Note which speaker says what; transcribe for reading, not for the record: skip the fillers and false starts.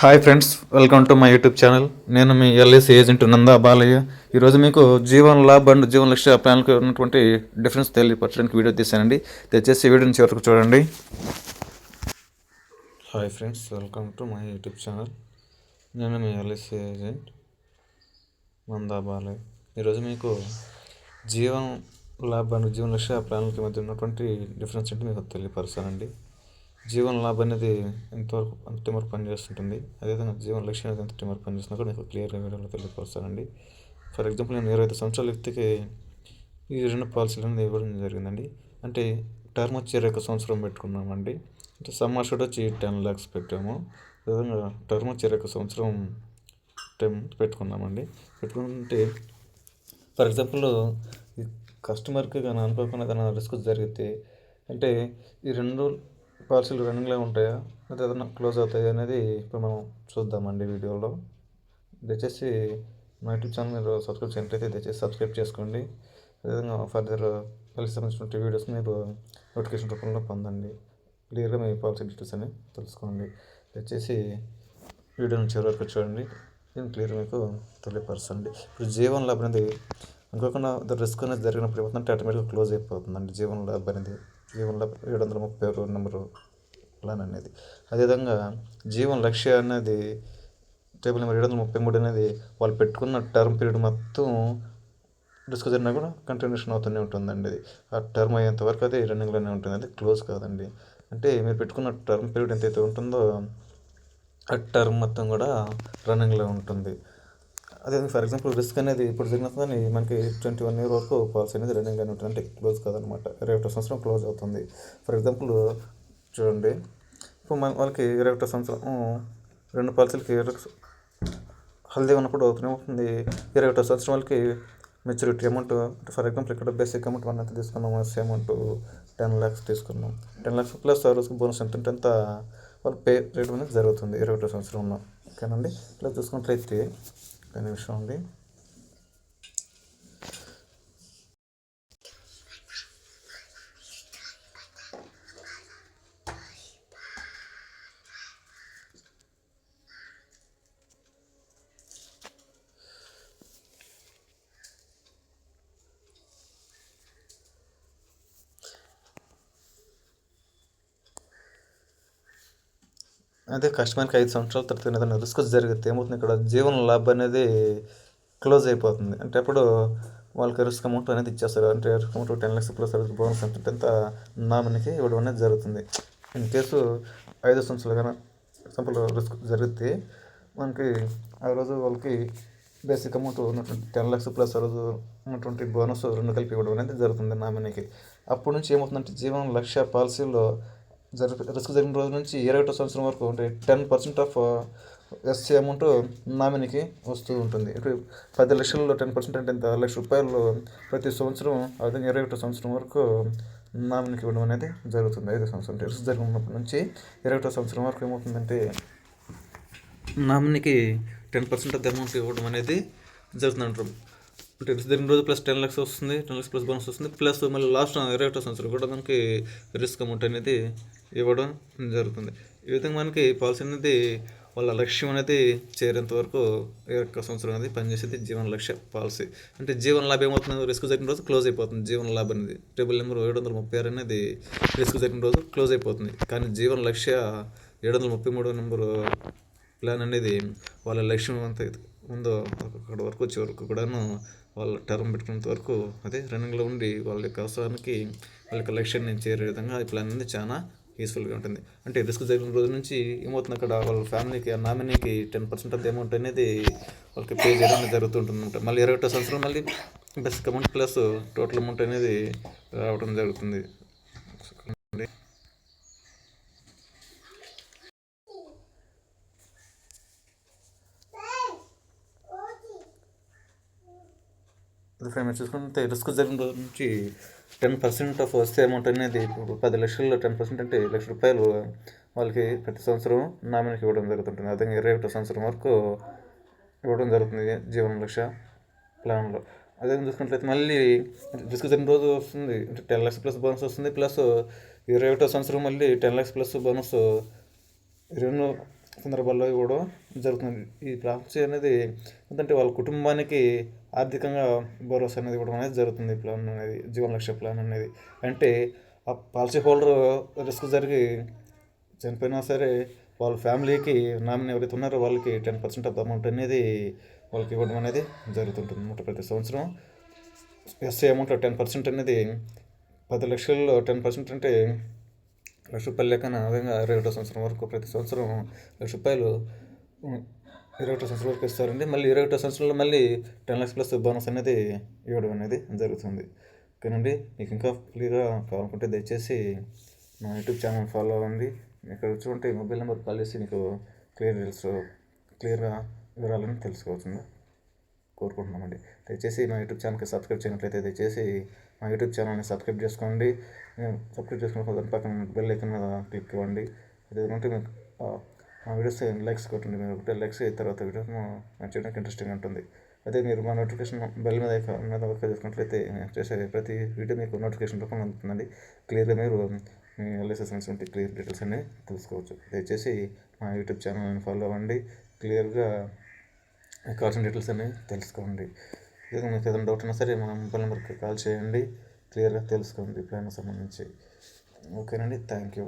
Speaker 1: Hi friends, welcome to my YouTube channel. నేను మీ LIC agent Nanda Balayya. ఈరోజు మీకు జీవన్ లాభ్ అండ్ జీవన్ లక్ష్య ప్లాన్కి ఉన్నటువంటి డిఫరెన్స్ తెలియపరచడానికి వీడియో తీశానండి. దయచేసి వీడియోని చివరికి చూడండి. Hi friends, welcome to my YouTube channel. నేను మీ ఎల్ఐసి ఏజెంట్ నందా బాలయ్య. ఈరోజు మీకు జీవన్ లాభ్ అండ్ జీవన్ లక్ష్య ప్లాన్కి మధ్య ఉన్నటువంటి డిఫరెన్స్ ఏంటి మీకు తెలియపరుస్తానండి. జీవన లాభ్ అనేది ఎంతవరకు అంతవరకు పనిచేస్తుంటుంది, అదేవిధంగా జీవన లక్ష్యం అనేది ఎంత వరకు పనిచేస్తున్నా కూడా మీకు క్లియర్గా వీడియోలో తెలియపరుస్తానండి. ఫర్ ఎగ్జాంపుల్, నేను 25 సంవత్సరాల వ్యక్తికి ఈ రెండు పాలసీలు అనేది ఇవ్వడం జరిగిందండి. అంటే టర్మ్ వచ్చి 21 సంవత్సరం పెట్టుకున్నామండి. అంటే సమ్ అష్యూర్డ్ వచ్చి 10 lakhs పెట్టాము. అదేవిధంగా టర్మ్ వచ్చి 21 సంవత్సరం టైం పెట్టుకున్నామండి. పెట్టుకుంటే ఫర్ ఎగ్జాంపుల్, ఈ కస్టమర్కి కానీ అనుకోకుండా కానీ రిస్క్ జరిగితే, అంటే ఈ రెండు పాలసీలు రన్నింగ్లో ఉంటాయా లేదా ఏదైనా క్లోజ్ అవుతాయి అనేది ఇప్పుడు మనం చూద్దామండి వీడియోలో. దయచేసి మా యూట్యూబ్ ఛానల్ మీరు సబ్స్క్రైబ్ చేయనట్లయితే దయచేసి సబ్స్క్రైబ్ చేసుకోండి. అదేవిధంగా ఫర్దర్ పాలసీ సంబంధించిన వీడియోస్ మీరు నోటిఫికేషన్ రూపంలో పొందండి. క్లియర్గా మీ పాలసీ డీటెయిల్స్ అని తెలుసుకోండి. దయచేసి వీడియోని చివరి వరకు చూడండి. నేను క్లియర్ మీకు తెలియపరచండి. ఇప్పుడు జీవన్ లాభ్ అనేది అనుకోకుండా రిస్క్ అనేది జరిగినప్పుడు ఏమవుతుందంటే ఆటోమేటిక్గా క్లోజ్ అయిపోతుందండి. జీవన్ లాభ్ అనేది జీవన్ లాభ్ 730 నెంబరు ప్లాన్ అనేది. అదేవిధంగా జీవన్ లక్ష్య అనేది టేబుల్ నెంబర్ 733 అనేది వాళ్ళు పెట్టుకున్న టర్మ్ పీరియడ్ మొత్తం రిస్క్ జరిగినా కూడా కంటిన్యూషన్ అవుతూనే ఉంటుందండి. అది ఆ టర్మ్ అయ్యేంత వరకు అది రన్నింగ్లోనే ఉంటుంది, అది క్లోజ్ కాదండి. అంటే మీరు పెట్టుకున్న టర్మ్ పీరియడ్ ఎంతైతే ఉంటుందో ఆ టర్మ్ మొత్తం కూడా రన్నింగ్లో ఉంటుంది. అదే ఫర్ ఎగ్జాంపుల్, రిస్క్ అనేది ఇప్పుడు జరిగిన మనకి 21 year వరకు పాలసీ అనేది రన్నింగ్ అని ఉంటుంది. అంటే క్లోజ్ కాదనమాట, 21 సంవత్సరం క్లోజ్ అవుతుంది. ఫర్ ఎగ్జాంపుల్ చూడండి, ఇప్పుడు వాళ్ళకి 21 సంవత్సరం రెండు పాలసీలకి హల్దీ ఉన్నప్పుడు ఏమవుతుంది, 21 సంవత్సరం వాళ్ళకి మెచ్యూరిటీ అమౌంట్, ఫర్ ఎగ్జాంపుల్ ఇక్కడ బేసిక్ అమౌంట్ 1 ఎంత తీసుకున్నాము, ఎస్సీ అమౌంట్ 10 lakhs తీసుకున్నాం. 10 lakhs ప్లస్ ఆ రోజుకి బోనస్ ఎంత ఉంటే అంత వాళ్ళు పే రేట్ అనేది జరుగుతుంది 21 సంవత్సరంలో. ఓకేనండి. ఇలా చూసుకున్నట్లయితే నిమిషం అండి. అదే కస్టమర్కి 5 సంవత్సరాల తర్వాత ఏదైనా రిస్క్ జరిగితే ఏమవుతుంది, ఇక్కడ జీవన లాభ్ అనేది క్లోజ్ అయిపోతుంది. అంటే అప్పుడు వాళ్ళకి రిస్క్ అమౌంట్ అనేది ఇచ్చేస్తారు. అంటే risk amount 10 lakhs plus bonus ఎంత నామినీకి ఇవ్వడం అనేది జరుగుతుంది. ఇన్ కేసు 5 సంవత్సరాలు కానీ ఎగ్జాంపుల్ రిస్క్ జరిగితే మనకి ఆ రోజు వాళ్ళకి బేసిక్ అమౌంట్ ఉన్నటువంటి 10 lakhs ప్లస్ ఆ రోజు ఉన్నటువంటి బోనస్ రెండు కలిపి ఇవ్వడం అనేది జరుగుతుంది నామినీకి. అప్పటి నుంచి ఏమవుతుందంటే జీవన లక్ష్య పాలసీలో రిస్క్ జరిగిన రోజు నుంచి 21 సంవత్సరం వరకు అంటే 10% ఆఫ్ ఎస్సీ అమౌంట్ నామినీకి వస్తూ ఉంటుంది. ఇప్పుడు 10 లక్షల్లో 10% అంటే ఎంత, 1,00,000 రూపాయలు ప్రతి సంవత్సరం. అదే 21 సంవత్సరం వరకు నామినీకి ఇవ్వడం అనేది జరుగుతుంది. 5 సంవత్సరం రిస్క్ జరిగినప్పటి నుంచి 21 సంవత్సరం వరకు ఏమవుతుందంటే నామినీకి 10% ఆఫ్ ద అమౌంట్ ఇవ్వడం అనేది జరుగుతుంది. అంటే రిస్క్ జరిగిన రోజు ప్లస్ 10 lakhs వస్తుంది, 10 lakhs ప్లస్ బోనస్ వస్తుంది, ప్లస్ మళ్ళీ లాస్ట్ 21 సంవత్సరం కూడా మనకి రిస్క్ అమౌంట్ అనేది ఇవ్వడం జరుగుతుంది. ఈ విధంగా మనకి పాలసీ అనేది వాళ్ళ లక్ష్యం అనేది చేరేంత వరకు 21 సంవత్సరం అనేది పనిచేసేది జీవన లక్ష్య పాలసీ. అంటే జీవన లాభం ఏమవుతుంది, రిస్క్ జరిగిన రోజు క్లోజ్ అయిపోతుంది. జీవన లాభం అనేది టేబుల్ నెంబర్ 736 అనేది రిస్క్ జరిగిన రోజు క్లోజ్ అయిపోతుంది. కానీ జీవన లక్ష్య 733 నెంబరు ప్లాన్ అనేది వాళ్ళ లక్ష్యం అంత ఉందో అక్కడ వరకు వచ్చే వరకు కూడాను వాళ్ళ టర్మ్ పెట్టుకునేంత వరకు అదే రన్నింగ్లో ఉండి వాళ్ళ యొక్క అవసరానికి వాళ్ళ యొక్క లక్ష్యాన్ని చేరే విధంగా ఈ ప్లాన్ అనేది చాలా యూస్ఫుల్గా ఉంటుంది. అంటే రిస్క్ జరిగిన రోజు నుంచి ఏమవుతుంది, అక్కడ వాళ్ళ ఫ్యామిలీకి ఆ నామినీకి 10% ఆఫ్ ది అమౌంట్ అనేది వాళ్ళకి పే చేయడం జరుగుతుంటుంది అనమాట. మళ్ళీ 21 సంవత్సరం మళ్ళీ basic amount plus total amount అనేది రావడం జరుగుతుంది. మీరు చూసుకుంటే రిస్క్ జరిగిన రోజు నుంచి 10% ఆఫ్ వస్తే అమౌంట్ అనేది ఇప్పుడు 10 లక్షల్లో 10% అంటే ₹1,00,000 వాళ్ళకి ప్రతి సంవత్సరం నామినీకి ఇవ్వడం జరుగుతుంటుంది. అదే 21 సంవత్సరం వరకు ఇవ్వడం జరుగుతుంది జీవన లక్ష్య ప్లాన్లో. అదే చూసుకున్నట్లయితే మళ్ళీ రిస్క్ జరిగిన రోజు వస్తుంది, అంటే 10 lakhs ప్లస్ బోనస్ వస్తుంది, ప్లస్ 21 సంవత్సరం మళ్ళీ 10 lakhs ప్లస్ బోనస్ రెండు సందర్భాల్లో కూడా జరుగుతుంది. ఈ పాలసీ అనేది ఏంటంటే వాళ్ళ కుటుంబానికి ఆర్థికంగా భరోసా అనేది ఇవ్వడం అనేది జరుగుతుంది. ప్లాన్ అనేది జీవన లక్ష్య ప్లాన్ అనేది అంటే ఆ పాలసీ హోల్డర్ రిస్క్ జరిగి చనిపోయినా సరే వాళ్ళ ఫ్యామిలీకి నామినీ ఎవరైతే ఉన్నారో వాళ్ళకి 10% ఆఫ్ ద అమౌంట్ అనేది వాళ్ళకి ఇవ్వడం అనేది జరుగుతుంటుంది అన్నమాట. ప్రతి సంవత్సరం ఎస్ఐ అమౌంట్లో 10% అనేది 10 లక్షల్లో 10% అంటే రూ. 1,00,000 లెక్కన విధంగా 21వ సంవత్సరం వరకు ప్రతి సంవత్సరం రూ. 1,00,000 21వ సంవత్సరం వరకు ఇస్తారండి. మళ్ళీ 21వ సంవత్సరంలో మళ్ళీ 10 లక్షల ప్లస్ బోనస్ అనేది ఇవ్వడం అనేది జరుగుతుంది. ఓకేనండి, మీకు ఇంకా క్లియర్గా కావాలనుకుంటే దయచేసి నా యూట్యూబ్ ఛానల్ ఫాలో అవ్వండి. ఇక్కడ వచ్చి మొబైల్ నెంబర్ కాల్ చేసి మీకు క్లియర్గా వివరాలను తెలుసుకోవచ్చు కోరుకుంటున్నామండి. దయచేసి మా యూట్యూబ్ ఛానల్కి సబ్స్క్రైబ్ చేయనట్లయితే దయచేసి మా యూట్యూబ్ ఛానల్ని సబ్స్క్రైబ్ చేసుకోండి. సబ్స్క్రైబ్ చేసుకున్న దాని పక్కన బెల్ ఐకాన్ మీద క్లిక్ ఇవ్వండి. అదేంటే మీకు మా వీడియోస్ లైక్స్ కొట్టండి. మీరు ఒకటే లైక్స్ అయిన తర్వాత వీడియో చేయడానికి ఇంట్రెస్టింగ్ ఉంటుంది. అదే మీరు మా నోటిఫికేషన్ బెల్ మీద వర్క్ చేసుకున్నట్లయితే చేసే ప్రతి వీడియో మీకు నోటిఫికేషన్ రూపంలో అందుతుందండి. క్లియర్గా మీరు మీ ఎల్ఐసి సంబంధించిన క్లియర్ డీటెయిల్స్ అన్నీ తెలుసుకోవచ్చు. దయచేసి మా యూట్యూబ్ ఛానల్ని ఫాలో అవ్వండి. క్లియర్గా కావాల్సిన డీటెయిల్స్ అన్నీ తెలుసుకోండి. మీకు ఏదైనా డౌట్ ఉన్నా సరే మా మొబైల్ నెంబర్కి కాల్ చేయండి. క్లియర్గా తెలుసుకోండి ప్లాన్ సంబంధించి. ఓకేనండి, థ్యాంక్ యూ.